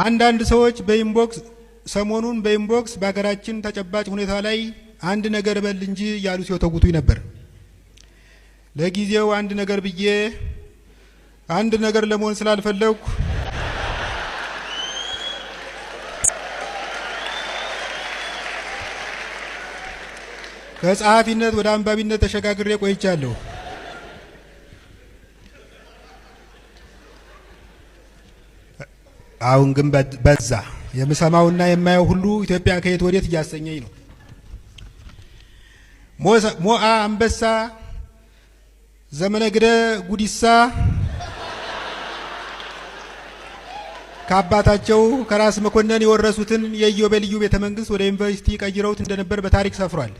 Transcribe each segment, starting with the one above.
አንዳንድ ሰዎች በኢንቦክስ ሰሞኑን በኢንቦክስ በሀገራችን ተጨባጭ ሁኔታ ላይ አንድ ነገር በል እንጂ ያሉ ሲወተውቱኝ ነበር። ለጊዜው አንድ ነገር ብዬ አንድ ነገር ለመሆን ስላልፈለኩ ከጸሐፊነት ወደ አንባቢነት ተሸጋግሬ ቆይቻለሁ። አሁን ግን በዛ የምሰማውና የማየው ሁሉ ኢትዮጵያ ከየት ወዴት እያሰኘኝ ነው። ሞአ አንበሳ ዘመነ ግደ ጉዲሳ ከአባታቸው ከራስ መኮንን የወረሱትን የኢዮቤልዩ ቤተ መንግስት ወደ ዩኒቨርሲቲ ቀይረውት እንደነበር በታሪክ ሰፍሯል።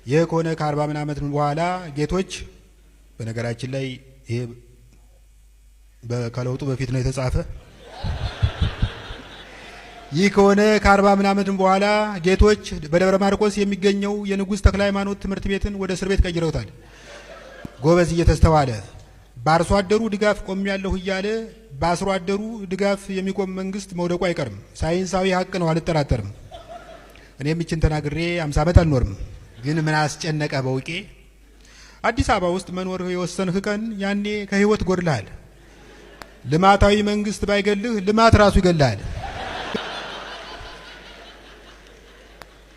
ይህ ከሆነ ከ40 ምናምን ዓመት በኋላ ጌቶች፣ በነገራችን ላይ ይሄ ከለውጡ በፊት ነው የተጻፈ። ይህ ከሆነ ከ40 ምናምን ዓመት በኋላ ጌቶች በደብረ ማርቆስ የሚገኘው የንጉሥ ተክለ ሃይማኖት ትምህርት ቤትን ወደ እስር ቤት ቀይረውታል። ጎበዝ እየተስተዋለ በአርሶ አደሩ ድጋፍ ቆሜያለሁ እያለ በአርሶ አደሩ ድጋፍ የሚቆም መንግስት መውደቁ አይቀርም። ሳይንሳዊ ሀቅ ነው፣ አልጠራጠርም። እኔም ይችን ተናግሬ 50 ዓመት አልኖርም። ግን ምን አስጨነቀ በውቄ አዲስ አበባ ውስጥ መኖር የወሰንህ ቀን ያኔ ከህይወት ጎድልሃል። ልማታዊ መንግስት ባይገልህ ልማት ራሱ ይገልሃል።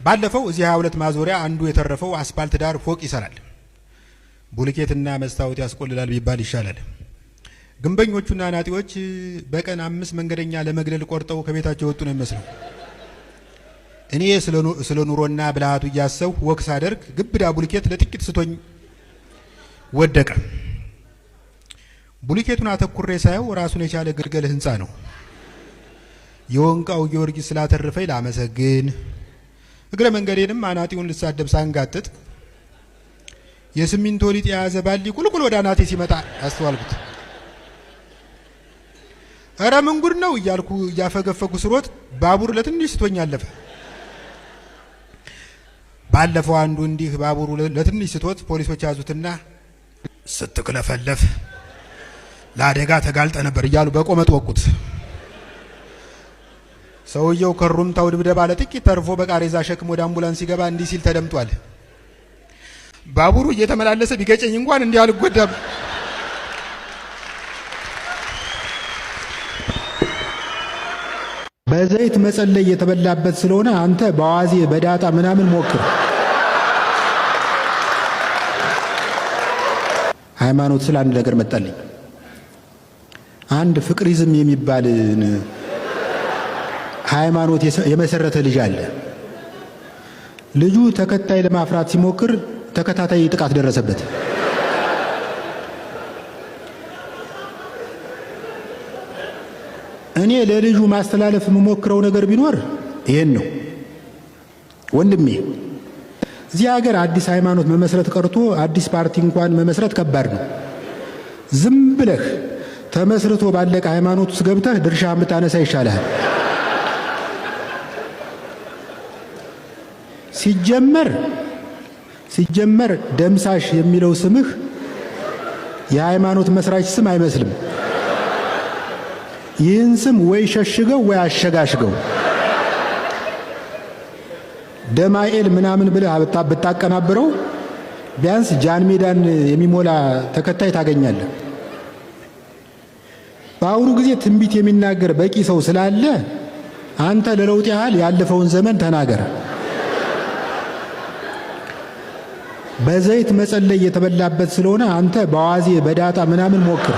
ባለፈው እዚህ 22 ማዞሪያ አንዱ የተረፈው አስፓልት ዳር ፎቅ ይሰራል። ቡልኬትና መስታወት ያስቆልላል ቢባል ይሻላል። ግንበኞቹና ናጢዎች በቀን 5 መንገደኛ ለመግደል ቆርጠው ከቤታቸው ወጡ ነው የሚመስለው። እኔ ስለ ኑሮና ብልሃቱ እያሰብኩ ወክ ሳደርግ ግብዳ ቡልኬት ለጥቂት ስቶኝ ወደቀ። ቡልኬቱን አተኩሬ ሳየው ራሱን የቻለ ግልገል ህንጻ ነው። የወንቃው ጊዮርጊስ ስላተረፈኝ ላመሰግን፣ እግረ መንገዴንም አናጢውን ልሳደብ ሳንጋጥጥ የሲሚንቶ ሊጥ የያዘ ባሊ ቁልቁል ወደ አናቴ ሲመጣ አስተዋልኩት። ኧረ ምን ጉድ ነው እያልኩ እያፈገፈጉ ስሮጥ ባቡር ለትንሽ ስቶኝ አለፈ። ባለፈው አንዱ እንዲህ ባቡሩ ለትንሽ ስቶት ፖሊሶች ያዙትና ስትክለፈለፍ ለአደጋ ተጋልጠ ነበር እያሉ በቆመጥ ወቁት። ሰውየው ከሩምታው ድብደባ ለጥቂት ተርፎ በቃሬዛ ሸክም ወደ አምቡላንስ ሲገባ እንዲህ ሲል ተደምጧል። ባቡሩ እየተመላለሰ ቢገጨኝ እንኳን እንዲህ አልጎዳም። በዘይት መጸለይ የተበላበት ስለሆነ አንተ በዋዜ በዳጣ ምናምን ሞክር። ሃይማኖት ስለ አንድ ነገር መጣልኝ። አንድ ፍቅሪዝም የሚባል ሃይማኖት የመሰረተ ልጅ አለ። ልጁ ተከታይ ለማፍራት ሲሞክር ተከታታይ ጥቃት ደረሰበት። እኔ ለልጁ ማስተላለፍ የምሞክረው ነገር ቢኖር ይሄን ነው። ወንድሜ፣ እዚህ ሀገር አዲስ ሃይማኖት መመስረት ቀርቶ አዲስ ፓርቲ እንኳን መመስረት ከባድ ነው። ዝም ብለህ ተመስርቶ ባለቀ ሃይማኖት ውስጥ ገብተህ ድርሻ ብታነሳ ይሻልሃል። ሲጀመር ደምሳሽ የሚለው ስምህ የሃይማኖት መስራች ስም አይመስልም። ይህን ስም ወይ ሸሽገው ወይ አሸጋሽገው። ደማኤል ምናምን ብለህ ብታቀናብረው ቢያንስ ጃን ሜዳን የሚሞላ ተከታይ ታገኛለህ። በአሁኑ ጊዜ ትንቢት የሚናገር በቂ ሰው ስላለ አንተ ለለውጥ ያህል ያለፈውን ዘመን ተናገር። በዘይት መጸለይ የተበላበት ስለሆነ አንተ በዋዜ በዳጣ ምናምን ሞክር።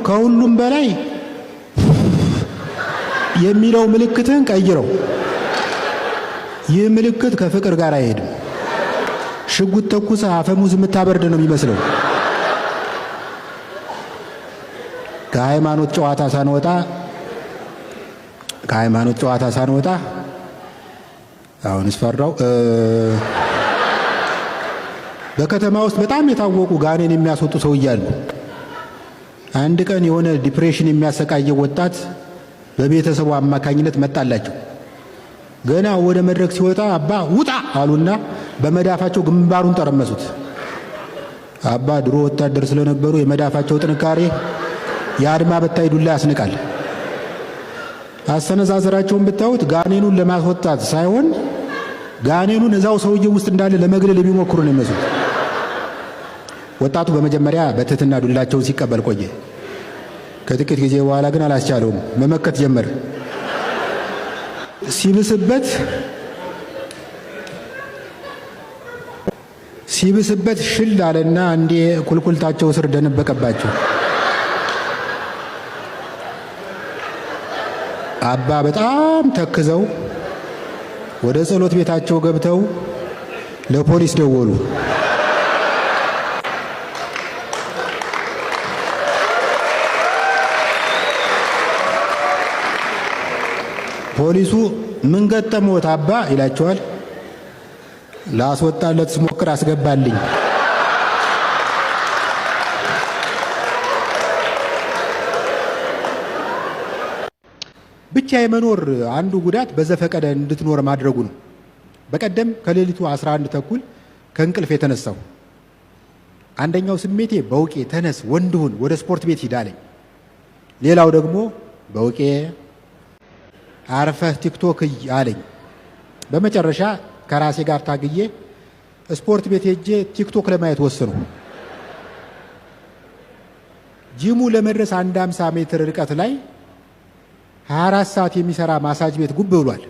ከሁሉም በላይ የሚለው ምልክትህን ቀይረው። ይህ ምልክት ከፍቅር ጋር አይሄድም። ሽጉጥ ተኩሰህ አፈሙዝ የምታበርድ ነው የሚመስለው። ከሃይማኖት ጨዋታ ሳንወጣ አሁን እስፈራው በከተማ ውስጥ በጣም የታወቁ ጋኔን የሚያስወጡ ሰው እያሉ አንድ ቀን የሆነ ዲፕሬሽን የሚያሰቃየው ወጣት በቤተሰቡ አማካኝነት መጣላቸው። ገና ወደ መድረክ ሲወጣ አባ ውጣ አሉና በመዳፋቸው ግንባሩን ጠረመሱት። አባ ድሮ ወታደር ስለነበሩ የመዳፋቸው ጥንካሬ የአድማ በታይ ዱላ ያስንቃል። አሰነዛዘራቸውን ብታዩት ጋኔኑን ለማስወጣት ሳይሆን ጋኔኑን እዛው ሰውዬ ውስጥ እንዳለ ለመግደል የሚሞክሩ ነው የሚመስሉት። ወጣቱ በመጀመሪያ በትህትና ዱላቸውን ሲቀበል ቆየ። ከጥቂት ጊዜ በኋላ ግን አላስቻለውም፣ መመከት ጀመር። ሲብስበት ሽል አለና አንዴ ቁልቁልታቸው ስር ደነበቀባቸው። አባ በጣም ተክዘው ወደ ጸሎት ቤታቸው ገብተው ለፖሊስ ደወሉ። ፖሊሱ ምን ገጠመዎት አባ ይላቸዋል። ላስወጣለት ስሞክር አስገባልኝ። ብቻ የመኖር አንዱ ጉዳት በዘፈቀደ እንድትኖር ማድረጉ ነው። በቀደም ከሌሊቱ 11 ተኩል ከእንቅልፍ የተነሳው አንደኛው ስሜቴ በውቄ ተነስ ወንድሁን ወደ ስፖርት ቤት ሂድ አለኝ። ሌላው ደግሞ በውቄ አርፈህ ቲክቶክ አለኝ። በመጨረሻ ከራሴ ጋር ታግዬ ስፖርት ቤት ሄጄ ቲክቶክ ለማየት ወሰንኩ። ጂሙ ለመድረስ 150 ሜትር ርቀት ላይ 24 ሰዓት የሚሰራ ማሳጅ ቤት ጉብ ብሏል።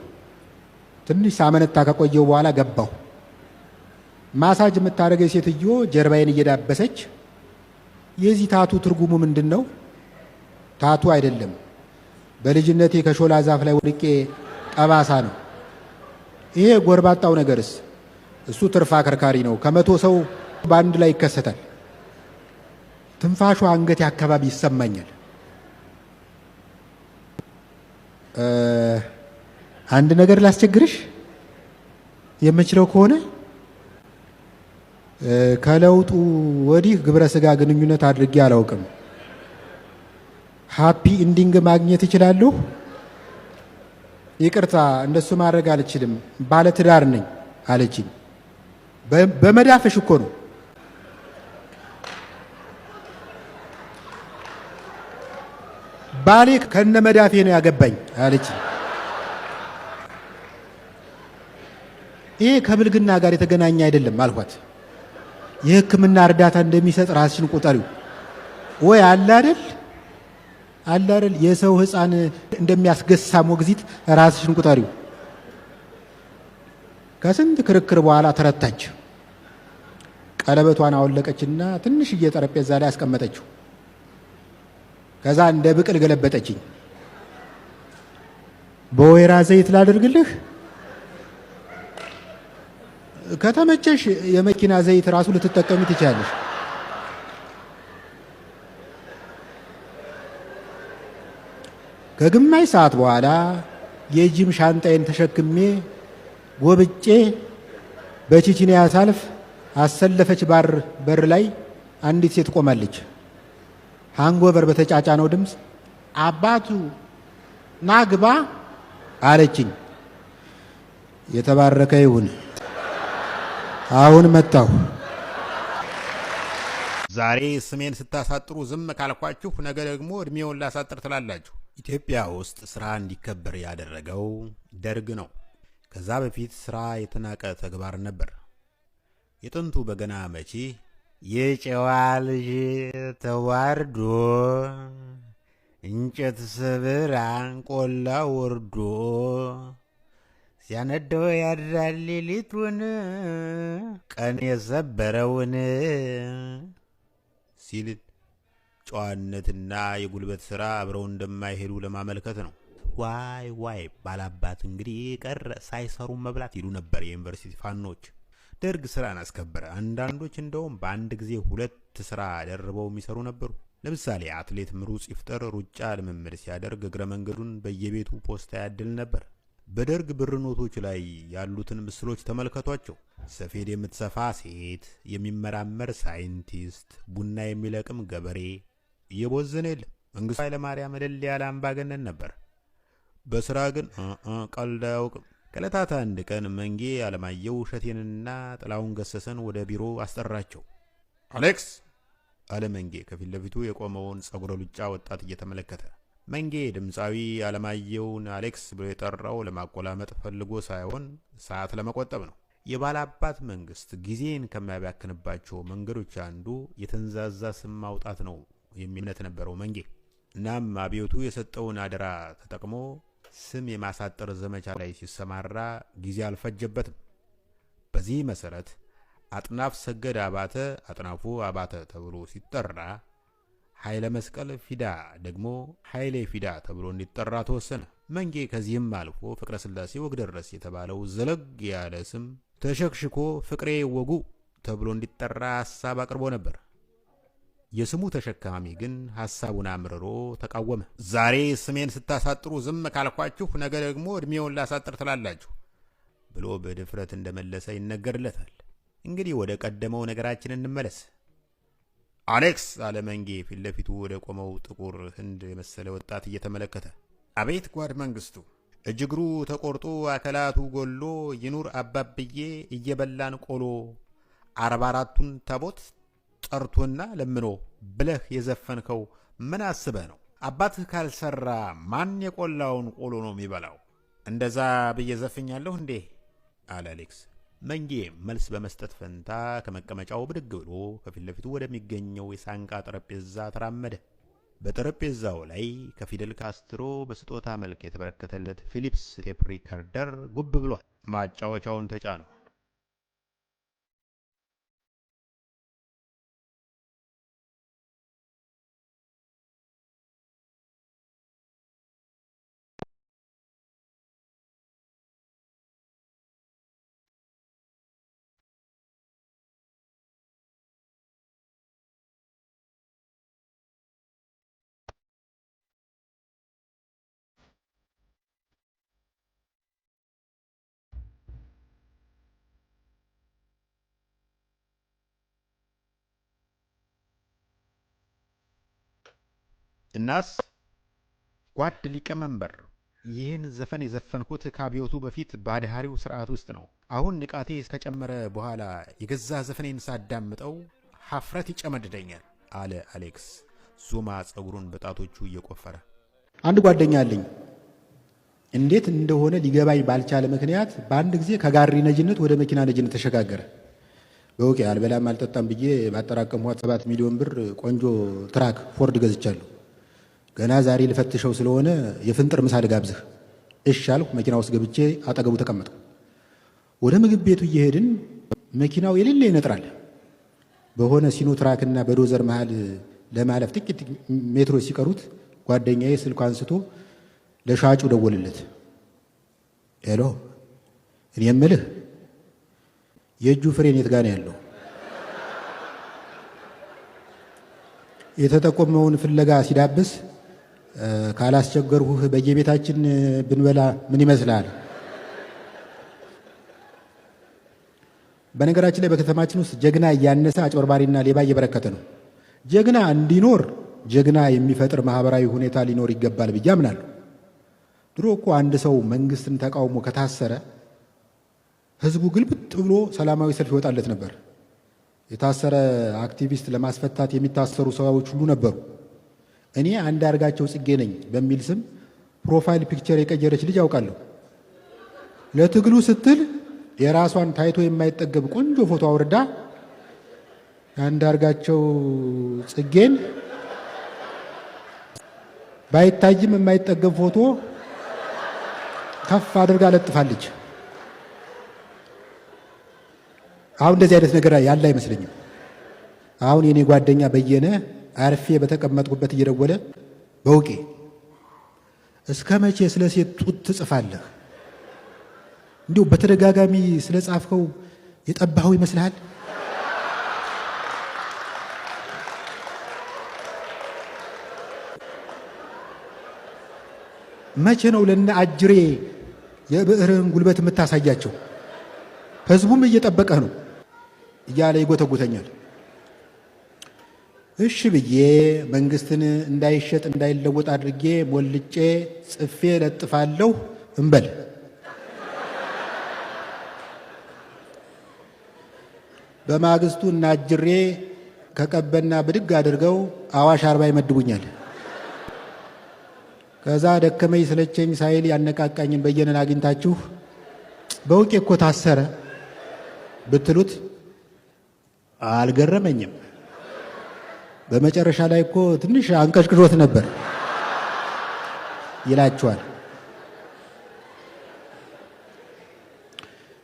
ትንሽ ሳመነታ ከቆየው በኋላ ገባሁ። ማሳጅ የምታደርገው ሴትዮ ጀርባዬን እየዳበሰች የዚህ ታቱ ትርጉሙ ምንድን ነው? ታቱ አይደለም፣ በልጅነቴ ከሾላ ዛፍ ላይ ወድቄ ጠባሳ ነው። ይሄ ጎርባጣው ነገርስ? እሱ ትርፍ አከርካሪ ነው። ከ100 ሰው በአንድ ላይ ይከሰታል። ትንፋሹ አንገቴ አካባቢ ይሰማኛል። አንድ ነገር ላስቸግርሽ የምችለው ከሆነ ከለውጡ ወዲህ ግብረ ስጋ ግንኙነት አድርጌ አላውቅም። ሃፒ ኢንዲንግ ማግኘት እችላለሁ? ይቅርታ እንደሱ ማድረግ አልችልም፣ ባለ ትዳር ነኝ አለችኝ። በመዳፍሽ እኮ ነው። ባሌ ከነ መዳፌ ነው ያገባኝ አለችኝ። ይሄ ከብልግና ጋር የተገናኘ አይደለም አልኳት። የሕክምና እርዳታ እንደሚሰጥ ራስሽን ቁጠሪው። ወይ አለ አይደል የሰው ሕፃን እንደሚያስገሳ ሞግዚት ራስሽን ቁጠሪው። ከስንት ክርክር በኋላ ተረታች። ቀለበቷን አወለቀችና ትንሽዬ ጠረጴዛ ላይ አስቀመጠችው። ከዛ እንደ ብቅል ገለበጠችኝ። በወይራ ዘይት ላድርግልህ? ከተመቸሽ የመኪና ዘይት ራሱ ልትጠቀሚ ትችላለሽ። ከግማሽ ሰዓት በኋላ የጂም ሻንጣዬን ተሸክሜ ጎብጬ በቺቺኒያ ሳልፍ አሰለፈች በር ላይ አንዲት ሴት ቆማለች። ሃንጎቨር በተጫጫነው ድምፅ አባቱ ናግባ አለችኝ። የተባረከ ይሁን። አሁን መጣሁ። ዛሬ ስሜን ስታሳጥሩ ዝም ካልኳችሁ ነገ ደግሞ እድሜውን ላሳጥር ትላላችሁ። ኢትዮጵያ ውስጥ ስራ እንዲከበር ያደረገው ደርግ ነው። ከዛ በፊት ስራ የተናቀ ተግባር ነበር። የጥንቱ በገና መቺ የጨዋ ልጅ ተዋርዶ እንጨት ስብር አንቆላ ወርዶ ሲያነደው ያድራል ሌሊቱን ቀን የሰበረውን ሲል ጨዋነትና የጉልበት ስራ አብረው እንደማይሄዱ ለማመልከት ነው። ዋይ ዋይ ባላባት እንግዲህ ቀረ ሳይሰሩ መብላት ይሉ ነበር የዩኒቨርሲቲ ፋኖች። ደርግ ስራን አስከበረ። አንዳንዶች እንደውም በአንድ ጊዜ 2 ስራ ደርበው የሚሰሩ ነበሩ። ለምሳሌ አትሌት ምሩጽ ይፍጠር ሩጫ ልምምድ ሲያደርግ እግረ መንገዱን በየቤቱ ፖስታ ያድል ነበር። በደርግ ብር ኖቶች ላይ ያሉትን ምስሎች ተመልከቷቸው። ሰፌድ የምትሰፋ ሴት፣ የሚመራመር ሳይንቲስት፣ ቡና የሚለቅም ገበሬ እየቦዘነ የለም። መንግስቱ ኃይለማርያም እልል ያለ አምባገነን ነበር። በስራ ግን ቀልድ አያውቅም። ከዕለታት አንድ ቀን መንጌ አለማየሁ እሸቴንና ጥላሁን ገሰሰን ወደ ቢሮ አስጠራቸው። አሌክስ አለ መንጌ ከፊት ለፊቱ የቆመውን ጸጉረ ሉጫ ወጣት እየተመለከተ። መንጌ ድምፃዊ አለማየሁን አሌክስ ብሎ የጠራው ለማቆላመጥ ፈልጎ ሳይሆን ሰዓት ለመቆጠብ ነው። የባላባት መንግስት ጊዜን ከማያባክንባቸው መንገዶች አንዱ የተንዛዛ ስም ማውጣት ነው የሚል እምነት ነበረው መንጌ። እናም አብዮቱ የሰጠውን አደራ ተጠቅሞ ስም የማሳጠር ዘመቻ ላይ ሲሰማራ ጊዜ አልፈጀበትም። በዚህ መሰረት አጥናፍ ሰገድ አባተ አጥናፉ አባተ ተብሎ ሲጠራ፣ ኃይለ መስቀል ፊዳ ደግሞ ኃይሌ ፊዳ ተብሎ እንዲጠራ ተወሰነ። መንጌ ከዚህም አልፎ ፍቅረ ስላሴ ወግደረስ የተባለው ዘለግ ያለ ስም ተሸክሽኮ ፍቅሬ ወጉ ተብሎ እንዲጠራ ሐሳብ አቅርቦ ነበር። የስሙ ተሸካሚ ግን ሐሳቡን አምርሮ ተቃወመ። ዛሬ ስሜን ስታሳጥሩ ዝም ካልኳችሁ ነገ ደግሞ እድሜውን ላሳጥር ትላላችሁ ብሎ በድፍረት እንደመለሰ ይነገርለታል። እንግዲህ ወደ ቀደመው ነገራችን እንመለስ። አሌክስ አለ መንጌ ፊት ለፊቱ ወደ ቆመው ጥቁር ህንድ የመሰለ ወጣት እየተመለከተ። አቤት ጓድ መንግስቱ፣ እጅግሩ ተቆርጦ አከላቱ ጎሎ ይኑር አባብዬ እየበላን ቆሎ 44ቱን ታቦት ጠርቶና ለምኖ ብለህ የዘፈንከው ምን አስበህ ነው? አባትህ ካልሰራ ማን የቆላውን ቆሎ ነው የሚበላው? እንደዛ ብዬ ዘፍኛለሁ እንዴ? አለ አሌክስ። መንጌ መልስ በመስጠት ፈንታ ከመቀመጫው ብድግ ብሎ ከፊት ለፊቱ ወደሚገኘው የሳንቃ ጠረጴዛ ተራመደ። በጠረጴዛው ላይ ከፊደል ካስትሮ በስጦታ መልክ የተበረከተለት ፊሊፕስ ቴፕ ሪከርደር ጉብ ብሏል። ማጫወቻውን ተጫነው። እናስ ጓድ ሊቀመንበር፣ ይህን ዘፈን የዘፈንኩት ከአብዮቱ በፊት ባድሃሪው ስርዓት ውስጥ ነው። አሁን ንቃቴ እስከጨመረ በኋላ የገዛ ዘፈኔን ሳዳምጠው ሀፍረት ይጨመድደኛል አለ አሌክስ ዙማ ጸጉሩን በጣቶቹ እየቆፈረ። አንድ ጓደኛ አለኝ። እንዴት እንደሆነ ሊገባኝ ባልቻለ ምክንያት በአንድ ጊዜ ከጋሪ ነጅነት ወደ መኪና ነጅነት ተሸጋገረ። በውቄ አልበላም አልጠጣም ብዬ ባጠራቀምኳት 7 ሚሊዮን ብር ቆንጆ ትራክ ፎርድ ገዝቻለሁ። ገና ዛሬ ልፈትሸው ስለሆነ የፍንጥር ምሳ ልጋብዝህ። እሺ አልኩ። መኪና ውስጥ ገብቼ አጠገቡ ተቀመጥኩ። ወደ ምግብ ቤቱ እየሄድን መኪናው የሌለ ይነጥራል። በሆነ ሲኖ ትራክና በዶዘር መሃል ለማለፍ ጥቂት ሜትሮች ሲቀሩት ጓደኛዬ ስልኩ አንስቶ ለሻጩ ደወልለት። ሄሎ፣ እኔ የምልህ የእጁ ፍሬን የት ጋር ነው ያለው? የተጠቆመውን ፍለጋ ሲዳብስ ካላስቸገርሁህ በየቤታችን ብንበላ ምን ይመስላል? በነገራችን ላይ በከተማችን ውስጥ ጀግና እያነሰ አጭበርባሪና ሌባ እየበረከተ ነው። ጀግና እንዲኖር ጀግና የሚፈጥር ማህበራዊ ሁኔታ ሊኖር ይገባል ብዬ አምናለሁ። ድሮ እኮ አንድ ሰው መንግስትን ተቃውሞ ከታሰረ ህዝቡ ግልብጥ ብሎ ሰላማዊ ሰልፍ ይወጣለት ነበር። የታሰረ አክቲቪስት ለማስፈታት የሚታሰሩ ሰዎች ሁሉ ነበሩ። እኔ አንዳርጋቸው ጽጌ ነኝ በሚል ስም ፕሮፋይል ፒክቸር የቀየረች ልጅ አውቃለሁ። ለትግሉ ስትል የራሷን ታይቶ የማይጠገብ ቆንጆ ፎቶ አውርዳ አንዳርጋቸው ጽጌን ባይታይም የማይጠገብ ፎቶ ከፍ አድርጋ ለጥፋለች። አሁን እንደዚህ አይነት ነገር ያለ አይመስለኝም። አሁን የኔ ጓደኛ በየነ አርፌ በተቀመጥኩበት እየደወለ በውቄ እስከ መቼ ስለ ሴት ጡት ትጽፋለህ? እንዲሁ በተደጋጋሚ ስለ ጻፍከው የጠባኸው ይመስልሃል? መቼ ነው ለነ አጅሬ የብዕርህን ጉልበት የምታሳያቸው? ህዝቡም እየጠበቀህ ነው እያለ ይጎተጉተኛል። እሺ ብዬ መንግስትን እንዳይሸጥ እንዳይለወጥ አድርጌ ሞልጬ ጽፌ ለጥፋለሁ እንበል። በማግስቱ እናጅሬ ከቀበና ብድግ አድርገው አዋሽ 40 ይመድቡኛል። ከዛ ደከመኝ ስለቸኝ ሳይል ያነቃቃኝን በየነን አግኝታችሁ በውቄ እኮ ታሰረ ብትሉት አልገረመኝም። በመጨረሻ ላይ እኮ ትንሽ አንቀሽቅሾት ነበር ይላችኋል።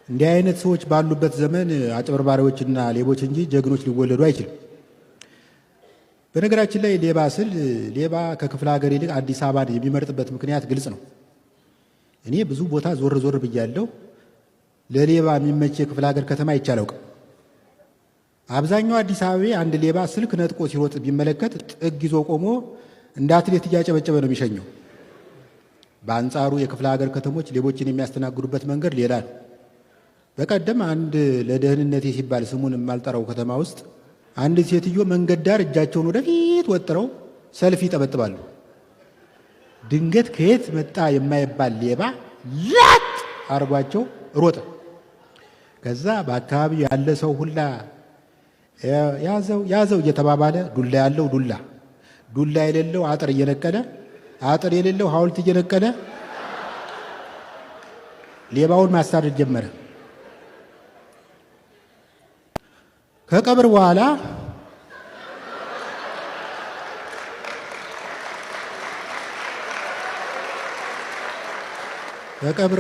እንዲህ አይነት ሰዎች ባሉበት ዘመን አጭበርባሪዎችና ሌቦች እንጂ ጀግኖች ሊወለዱ አይችልም። በነገራችን ላይ ሌባ ስል ሌባ ከክፍለ ሀገር ይልቅ አዲስ አበባን የሚመርጥበት ምክንያት ግልጽ ነው። እኔ ብዙ ቦታ ዞር ዞር ብያለሁ። ለሌባ የሚመች የክፍለ ሀገር ከተማ አይቻለውቅም። አብዛኛው አዲስ አበባ አንድ ሌባ ስልክ ነጥቆ ሲሮጥ ቢመለከት ጥግ ይዞ ቆሞ እንደ አትሌት እያጨበጨበ ነው የሚሸኘው። በአንጻሩ የክፍለ ሀገር ከተሞች ሌቦችን የሚያስተናግዱበት መንገድ ሌላ ነው። በቀደም አንድ ለደህንነቴ ሲባል ስሙን የማልጠራው ከተማ ውስጥ አንድ ሴትዮ መንገድ ዳር እጃቸውን ወደፊት ወጥረው ሰልፍ ይጠበጥባሉ። ድንገት ከየት መጣ የማይባል ሌባ ላጥ አርጓቸው ሮጠ። ከዛ በአካባቢው ያለ ሰው ሁላ ያዘው ያዘው እየተባባለ ዱላ ያለው ዱላ፣ ዱላ የሌለው አጥር እየነቀለ፣ አጥር የሌለው ሐውልት እየነቀለ ሌባውን ማሳደድ ጀመረ። ከቀብር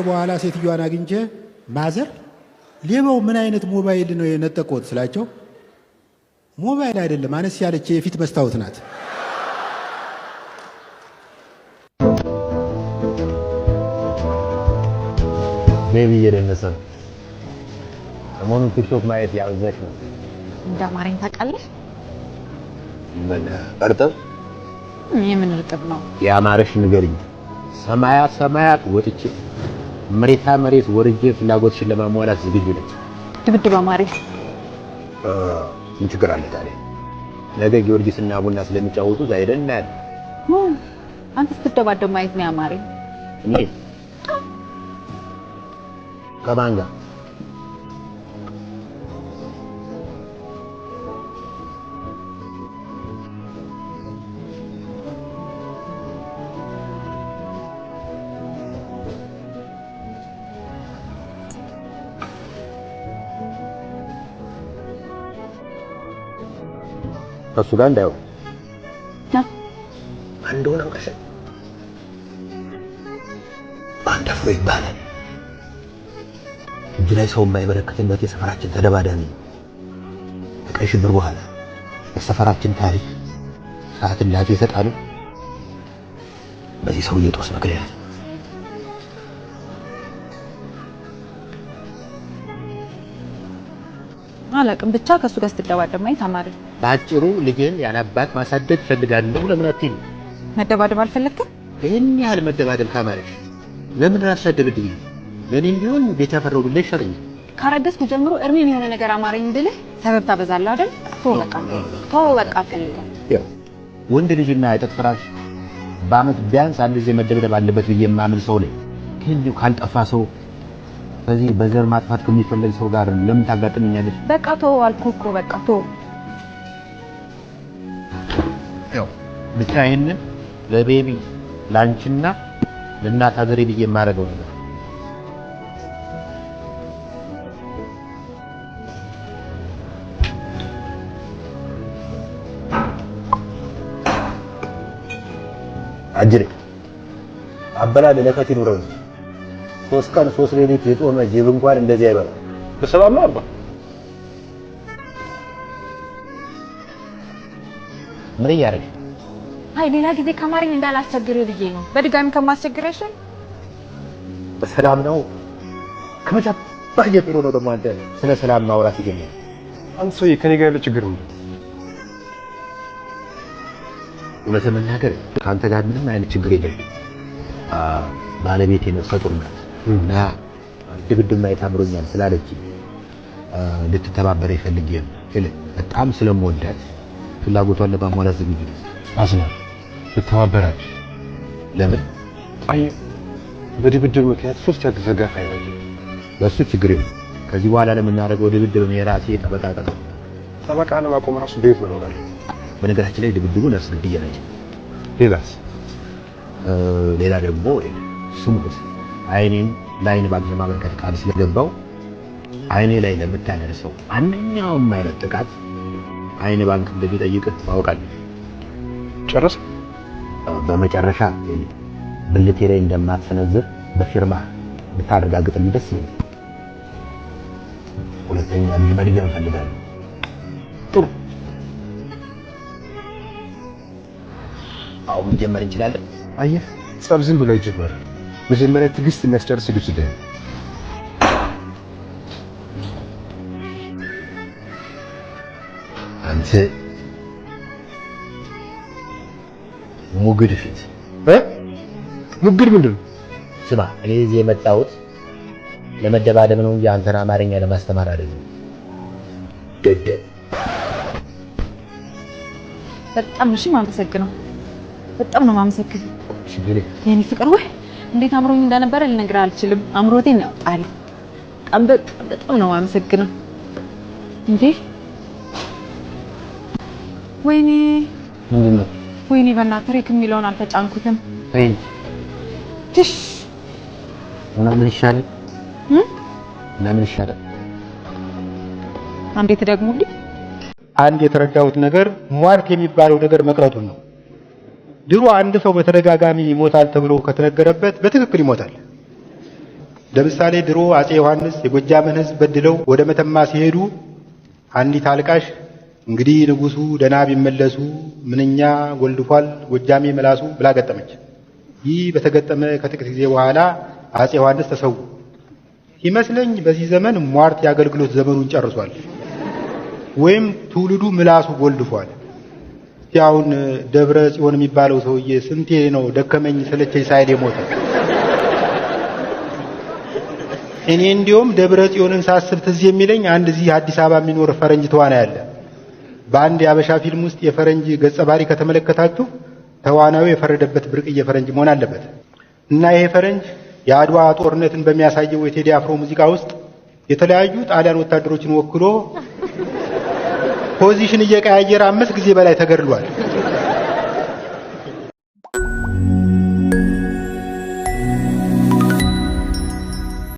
በኋላ ሴትዮዋን አግኝቼ ማዘር ሌባው ምን አይነት ሞባይል ነው የነጠቆት ስላቸው፣ ሞባይል አይደለም አነስ ያለች የፊት መስታወት ናት። ቤቢ እየደነሰ ነው። ሰሞኑን ቲክቶክ ማየት ያበዛሽ ነው። እንዳማረኝ ታውቃለህ? ምን እርጥብ? የምን እርጥብ ነው? ያማረሽ ንገሪኝ። ሰማያት ሰማያት ወጥቼ መሬታ መሬት ወርጄ ፍላጎትሽን ለማሟላት ዝግጁ ነኝ። ድብድብ አማረኝ። ምን ችግር አለ ታዲያ? ነገ ጊዮርጊስና ቡና ስለሚጫወቱ ዛይደን እናያለን። አንተ ስትደባደብ ማየት ነው ያማረኝ። እኔ ከማን ጋር? ከሱ ጋር እንዳይሆን እንደሆነ አንቀሽ ባንደፍሮ ይባላል። እጅ ላይ ሰው የማይበረከትበት የሰፈራችን ተደባዳቢ ከቀይ ሽብር በኋላ የሰፈራችን ታሪክ ሰዓት እላፊ ይሰጣሉ። በዚህ ሰውዬ ጦስ ምክንያት አላውቅም፣ ብቻ ከሱ ጋር ስትደባደብ ማየት አማረኝ። ባጭሩ ልጅን ያላባት ማሳደግ ፈልጋለሁ። ለምን አትይም? መደባደብ አልፈለግም? ይሄን ያህል መደባደብ ካማረሽ ለምን አትሰደብድኝ? ለኔም ቢሆን ቤት ያፈራው ብለሽ ሸርኝ። ካረገዝኩ ጀምሮ እርሜም የሆነ ነገር አማረኝ ብልህ ሰበብ ታበዛለህ አይደል? ተው በቃ ያው ወንድ ልጅና የጥጥ ፍራሽ በአመት ቢያንስ አንድ ጊዜ መደብደብ አለበት ብዬ የማምን ሰው ነኝ። ግን ካልጠፋ ሰው በዚህ በዘር ማጥፋት ከሚፈልግ ሰው ጋር ለምን ታጋጥመኛለሽ? በቃ ተው አልኩህ እኮ በቃ ተው። ያው ብቻ ይሄንን ለቤቢ ላንቺና ለእናት ሀገሬ ብዬ የማደርገው ነገር አጅሬ አበላል ለከት ይኑረው። 3 ቀን 3 ሌሊት የጾመ ጅብ እንኳን እንደዚህ አይበላም። በሰላም ነው አባ? ምን ያረግ? አይ ሌላ ጊዜ ከማረኝ እንዳላስቸግርህ ብዬ ነው። በድጋሚ ከማስቸግረሽ በሰላም ነው። ከመጀመሪያ ጀምሮ ነው ደግሞ አንተ ስለ ሰላም ማውራት ይገኛል። አንተ ሰውዬ ከኔ ጋር ያለ ችግር ነው። እውነት ለመናገር ከአንተ ጋር ምንም አይነት ችግር የለም። ባለቤቴ ነው ፈጥሩና እና ድብድብ ማየት አምሮኛል ስላለች ልትተባበረ ይፈልግ በጣም ስለምወዳት ፍላጎቷን ለማሟላት ዝግጁ ነኝ። አስማ ልተባበራች? ለምን? አይ በድብድብ ምክንያት 3 ያልተዘጋፋ አይደለም። በሱ ችግር የለም። ከዚህ በኋላ ለምናደርገው ድብድብ የራሴ ጠበቃ ቀጥሮ ጠበቃ ለማቆም ራሱ ቤት ነው። በነገራችን ላይ ድብድቡ ነፍስ ግድያ ነው። ሌላስ? ሌላ ደግሞ ስሙት አይኔን ለአይን ባንክ ለማመልከት ቃል ስለገባው አይኔ ላይ ለምታደርሰው ማንኛውም አይነት ጥቃት አይን ባንክ እንደሚጠይቅህ ታውቃለህ። ጨረስ? በመጨረሻ ብልቴ ላይ እንደማትሰነዝር በፊርማ ብታረጋግጥልኝ ደስ ይለኛል። ሁለተኛ መድገም እፈልጋለሁ። ጥሩ። አሁን መጀመር እንችላለን። አየህ፣ ጸብ ዝም ብሎ ይጀምራል። መጀመሪያ ትዕግስት የሚያስጨርስ ልጅ ነው። አንተ ሙግድ ፊት ሙግድ ምንድን ነው? ስማ፣ እኔ እዚህ የመጣሁት ለመደባደብ ነው እንጂ አንተን አማርኛ ለማስተማር አይደለም። ደደብ። በጣም እሺ፣ ማመሰግነው። በጣም ነው ማመሰግነው። ሽግሬ የኔ ፍቅር ወይ እንዴት አምሮኝ እንደነበረ ልነግርህ አልችልም። አምሮቴን ነው ጣል። በጣም ነው ማመሰግነው። እንዴ ወይኔ ምንድን ነው? ወይኔ በእናትህ ሬክ የሚለውን አልተጫንኩትም። ወይኔ ትሽ ምን ይሻላል? ለምን ይሻላል? አንዴ ትደግሙልኝ። አንድ የተረዳሁት ነገር ሟርት የሚባለው ነገር መቅረቱን ነው። ድሮ አንድ ሰው በተደጋጋሚ ይሞታል ተብሎ ከተነገረበት በትክክል ይሞታል። ለምሳሌ ድሮ አጼ ዮሐንስ የጎጃምን ሕዝብ በድለው ወደ መተማ ሲሄዱ አንዲት አልቃሽ እንግዲህ ንጉሱ ደና ቢመለሱ ምንኛ ጎልድፏል ጎጃሜ መላሱ ብላ ገጠመች። ይህ በተገጠመ ከጥቂት ጊዜ በኋላ አጼ ዮሐንስ ተሰዉ። ይመስለኝ በዚህ ዘመን ሟርት የአገልግሎት ዘመኑን ጨርሷል፣ ወይም ትውልዱ ምላሱ ጎልድፏል። ያውን ደብረ ጽዮን የሚባለው ሰውዬ ስንቴ ነው ደከመኝ ሰለቸኝ ሳይል የሞተ? እኔ እንዲያውም ደብረ ጽዮንን ሳስብ ትዝ የሚለኝ አንድ እዚህ አዲስ አበባ የሚኖር ፈረንጅ ተዋናይ አለ። በአንድ የአበሻ ፊልም ውስጥ የፈረንጅ ገጸ ባህሪ ከተመለከታችሁ ተዋናዩ የፈረደበት ብርቅዬ ፈረንጅ መሆን አለበት። እና ይሄ ፈረንጅ የአድዋ ጦርነትን በሚያሳየው የቴዲ አፍሮ ሙዚቃ ውስጥ የተለያዩ ጣሊያን ወታደሮችን ወክሎ ፖዚሽን እየቀያየረ 5 ጊዜ በላይ ተገድሏል።